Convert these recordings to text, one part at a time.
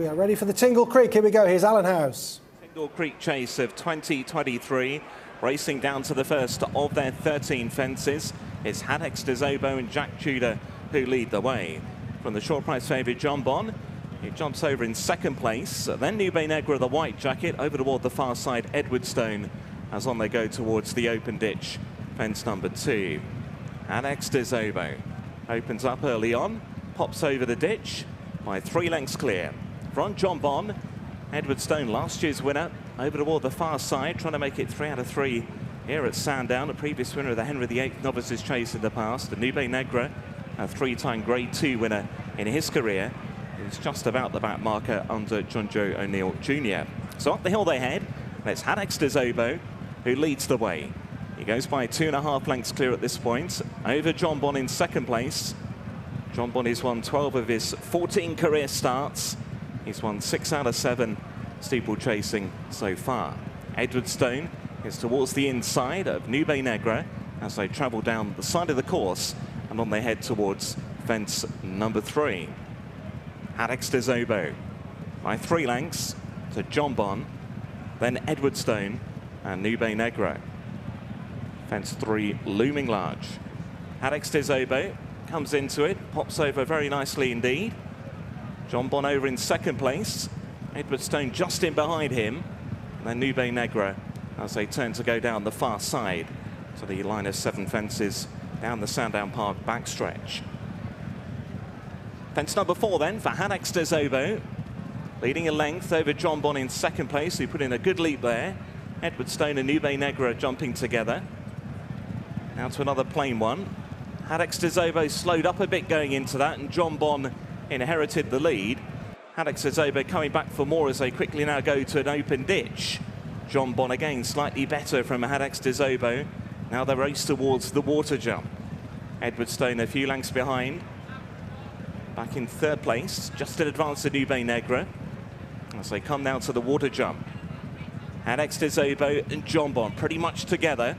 We are ready for the Tingle Creek. Here we go. Here's Alan House. Tingle Creek Chase of 2023, racing down to the first of their 13 fences. It's Haddex, Obeaux and Jack Tudor who lead the way. From the short price favourite Jonbon, he jumps over in second place. Then Nico, the white jacket, over toward the far side, Edwardstone, as on they go towards the open ditch, fence number 2. Haddex, Obeaux opens up early on, pops over the ditch by 3 lengths clear. Front Jonbon, Edwardstone, last year's winner, over toward the far side, trying to make it 3 out of 3 here at Sandown, a previous winner of the Henry VIII Novices Chase in the past. And Nico, a 3-time Grade 2 winner in his career, is just about the back marker under John Joe O'Neill Jr. So up the hill they head, and it's Haddex Obeaux who leads the way. He goes by 2.5 lengths clear at this point, over Jonbon in second place. Jonbon has won 12 of his 14 career starts. He's won 6 out of 7 steeplechasing so far. Edwardstone is towards the inside of Nico as they travel down the side of the course and on they head towards fence number 3. Haddex Obeaux by 3 lengths to Jonbon, then Edwardstone and Nico. Fence 3 looming large. Haddex Obeaux comes into it, pops over very nicely indeed. Jonbon over in second place, Edwardstone just in behind him, and then Nico as they turn to go down the far side to the line of 7 fences down the Sandown Park backstretch. Fence number 4 then for Haddex Obeaux, leading a length over Jonbon in second place, who put in a good leap there. Edwardstone and Nico jumping together. Now to another plain one. Haddex Obeaux slowed up a bit going into that, and Jonbon inherited the lead. Haddex Obeaux coming back for more as they quickly now go to an open ditch. Jonbon again slightly better from Haddex Obeaux. Now they race towards the water jump. Edwardstone a few lengths behind. Back in third place, just in advance of Nico as they come now to the water jump. Haddex Obeaux and Jonbon pretty much together,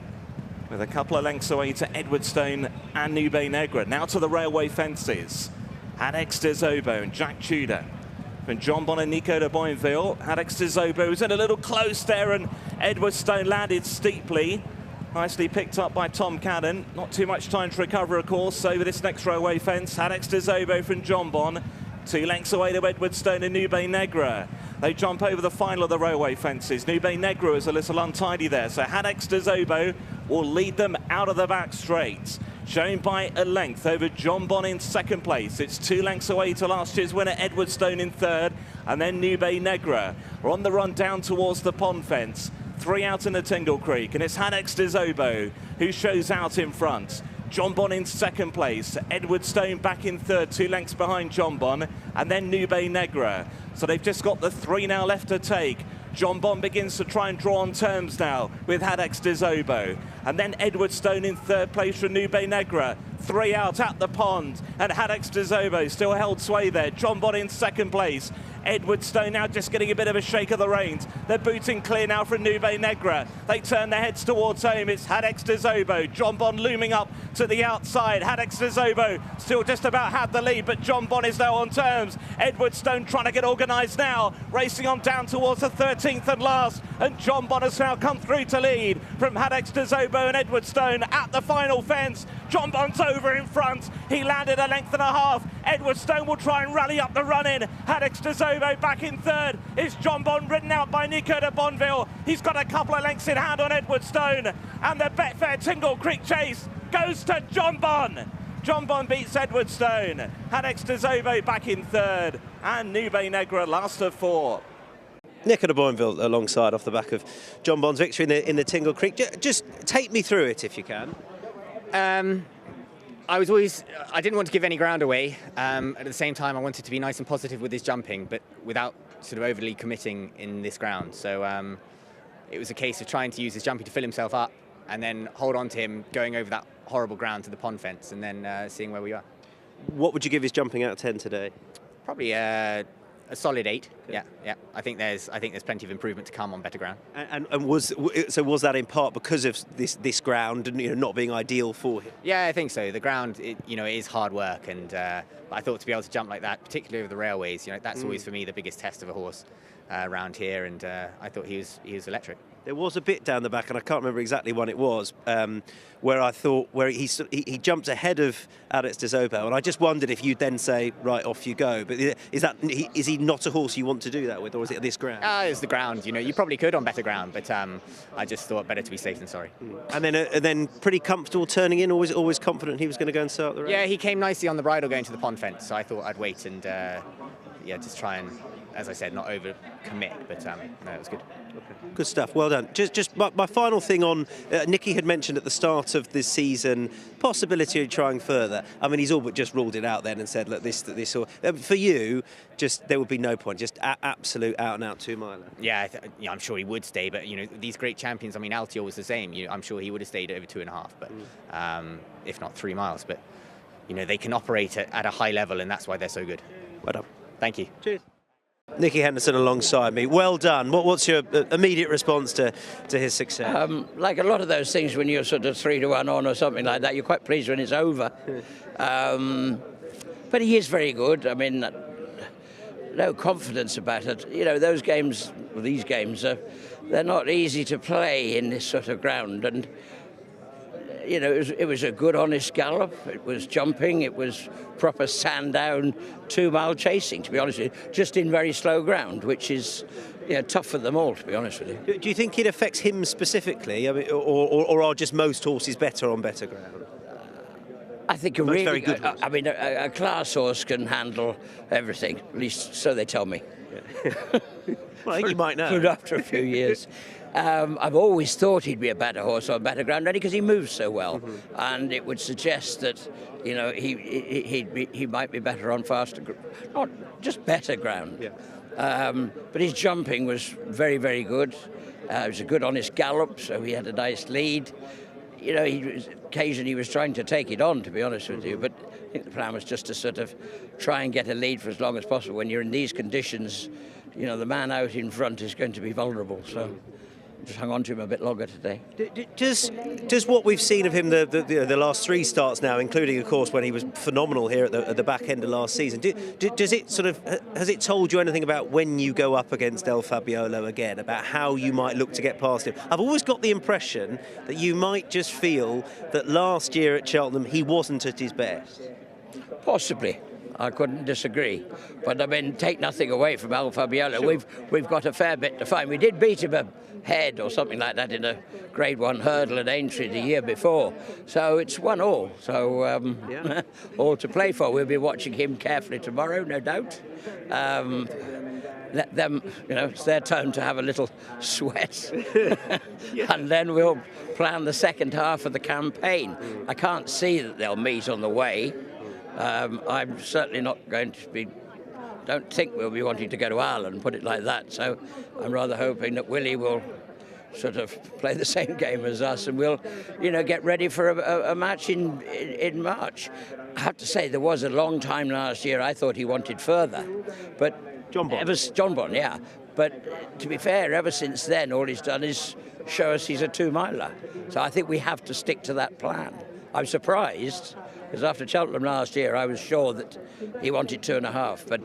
with a couple of lengths away to Edwardstone and Nico. Now to the railway fences. Haddex Obeaux and Jack Tudor. From Jonbon and Nico de Boinville, Haddex Obeaux was in a little close there, and Edwardstone landed steeply. Nicely picked up by Tom Cadden. Not too much time to recover, of course, over this next railway fence. Haddex Obeaux from Jonbon, 2 lengths away to Edwardstone and Nico. They jump over the final of the railway fences. Nico is a little untidy there, so Haddex Obeaux will lead them out of the back straight. Shown by a length over Jonbon in second place. It's 2 lengths away to last year's winner, Edwardstone, in third, and then Nico. We're on the run down towards the pond fence. 3 out in the Tingle Creek, and it's Haddex Obeaux who shows out in front. Jonbon in second place, Edwardstone back in third, 2 lengths behind Jonbon, and then Nico. So they've just got the 3 now left to take. Jonbon begins to try and draw on terms now with Haddex Obeaux. And then Edwardstone in third place for Nico. 3 out at the pond, and Haddex Obeaux still held sway there. Jonbon in second place. Edwardstone now just getting a bit of a shake of the reins. They're booting clear now from Nico. They turn their heads towards home. It's Haddex Obeaux. Jonbon looming up to the outside. Haddex Obeaux still just about had the lead, but Jonbon is now on terms. Edwardstone trying to get organised now, racing on down towards the 13th and last, and Jonbon has now come through to lead from Haddex Obeaux and Edwardstone at the final fence. Jonbon's over in front. He landed a length and a half. Edwardstone will try and rally up the run-in. Haddex Obeaux back in third. Is Jonbon ridden out by Nico de Boinville. He's got a couple of lengths in hand on Edwardstone. And the Betfair Tingle Creek Chase goes to Jonbon. Jonbon beats Edwardstone. Haddex Obeaux back in third. And Nico last of 4. Nico de Boinville alongside off the back of Jonbon's victory in the Tingle Creek. Just take me through it if you can. I didn't want to give any ground away. At the same time, I wanted to be nice and positive with his jumping, but without sort of overly committing in this ground. So it was a case of trying to use his jumping to fill himself up and then hold on to him going over that horrible ground to the pond fence and then seeing where we are. What would you give his jumping out of 10 today? Probably A solid 8. Yeah. I think there's plenty of improvement to come on better ground. And was that in part because of this ground and not being ideal for him? Yeah, I think so. The ground, it is hard work, and I thought to be able to jump like that, particularly over the railways, that's always for me the biggest test of a horse around here, and I thought he was electric. There was a bit down the back, and I can't remember exactly when it was, where he jumped ahead of Haddex des Obeaux, and I just wondered if you'd then say, right, off you go. But is he not a horse you want to do that with, or is it this ground? It's the ground. You probably could on better ground, but I just thought better to be safe than sorry. And then pretty comfortable turning in, always confident he was going to go and start the race? Yeah, he came nicely on the bridle going to the pond fence, so I thought I'd wait and just try and, as I said, not over commit, but no, it was good. Okay. Good stuff. Well done. Just my final thing on Nicky had mentioned at the start of this season possibility of trying further. I mean, he's all but just ruled it out then and said, look, this for you, just there would be no point. Just absolute out and out 2-miler. Yeah, I'm sure he would stay. But these great champions. I mean, Altior was the same. I'm sure he would have stayed over 2.5, but if not 3 miles. But they can operate at a high level, and that's why they're so good. Well done. Thank you. Cheers. Nicky Henderson alongside me. Well done. What's your immediate response to his success? Like a lot of those things, when you're sort of 3-1 on or something like that, you're quite pleased when it's over. But he is very good. I mean, no confidence about it. Those games, these games, they're not easy to play in this sort of ground. And it was a good, honest gallop. It was jumping. It was proper Sandown 2-mile chasing, to be honest with you, just in very slow ground, which is tough for them all, to be honest with you. Do you think it affects him specifically, I mean, or are just most horses better on better ground? I think very good. I mean, a class horse can handle everything. At least so they tell me. Yeah. Well, I think you might know. After a few years. I've always thought he'd be a better horse on better ground, only because he moves so well, and it would suggest that he might be better on faster, not just better ground. Yeah. But his jumping was very, very good. It was a good, honest gallop, so he had a nice lead. Occasionally he was trying to take it on, to be honest with you, but I think the plan was just to sort of try and get a lead for as long as possible. When you're in these conditions, the man out in front is going to be vulnerable, so just hung on to him a bit longer today. Does what we've seen of him the last 3 starts now, including of course when he was phenomenal here at the back end of last season, does it has it told you anything about when you go up against El Fabiolo again, about how you might look to get past him? I've always got the impression that you might just feel that last year at Cheltenham he wasn't at his best. Possibly. I couldn't disagree. But I mean, take nothing away from El Fabiolo. Sure. We've got a fair bit to find. We did beat him a head or something like that in a Grade 1 hurdle at Aintree the year before. So it's 1-1. So all to play for. We'll be watching him carefully tomorrow, no doubt. Let them, it's their turn to have a little sweat. And then we'll plan the second half of the campaign. I can't see that they'll meet on the way. I'm certainly not going to be, don't think we'll be wanting to go to Ireland, put it like that. So I'm rather hoping that Willie will sort of play the same game as us, and we'll, get ready for a match in March. I have to say, there was a long time last year I thought he wanted further, but Jonbon, yeah. But to be fair, ever since then, all he's done is show us he's a 2-miler. So I think we have to stick to that plan. I'm surprised, because after Cheltenham last year, I was sure that he wanted 2.5. But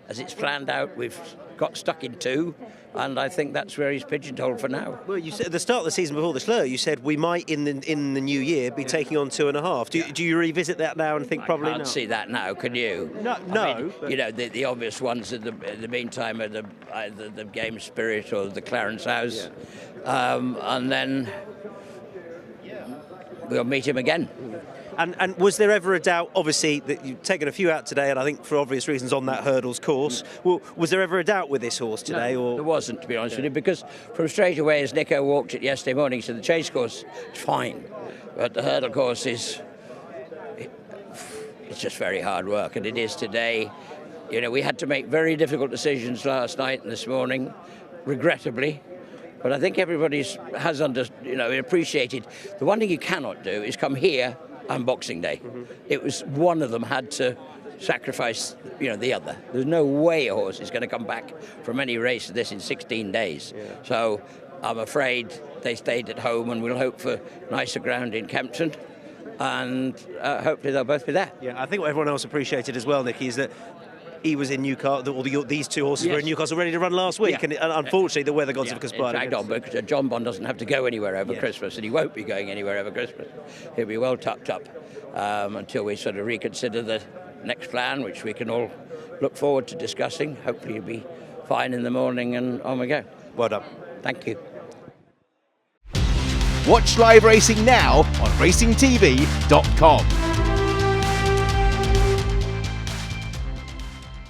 as it's planned out, we've got stuck in 2, and I think that's where he's pigeonholed for now. Well, you said at the start of the season before the slur, you said we might in the new year be taking on 2.5. Do you revisit that now and think probably not? I can't see that now, can you? No. I mean, the obvious ones in the meantime are either the Game Spirit or the Clarence House, and then we'll meet him again. And was there ever a doubt, obviously, that you've taken a few out today, and I think for obvious reasons on that hurdles course, was there ever a doubt with this horse today? No, there wasn't, to be honest with you, because from straight away as Nico walked it yesterday morning to the chase course, it's fine. But the hurdle course it's just very hard work, and it is today. We had to make very difficult decisions last night and this morning, regrettably. But I think everybody has appreciated. The one thing you cannot do is come here on Boxing Day. It was one of them had to sacrifice, the other. There's no way a horse is going to come back from any race of this in 16 days. Yeah. So I'm afraid they stayed at home, and we'll hope for nicer ground in Kempton, and hopefully they'll both be there. Yeah, I think what everyone else appreciated as well, Nicky, is that he was in Newcastle, these two horses were in Newcastle ready to run last week, and unfortunately the weather gods have conspired. Dragged on, because Jonbon doesn't have to go anywhere over Christmas, and he won't be going anywhere over Christmas. He'll be well tucked up until we sort of reconsider the next plan, which we can all look forward to discussing. Hopefully he'll be fine in the morning, and on we go. Well done. Thank you. Watch live racing now on racingtv.com.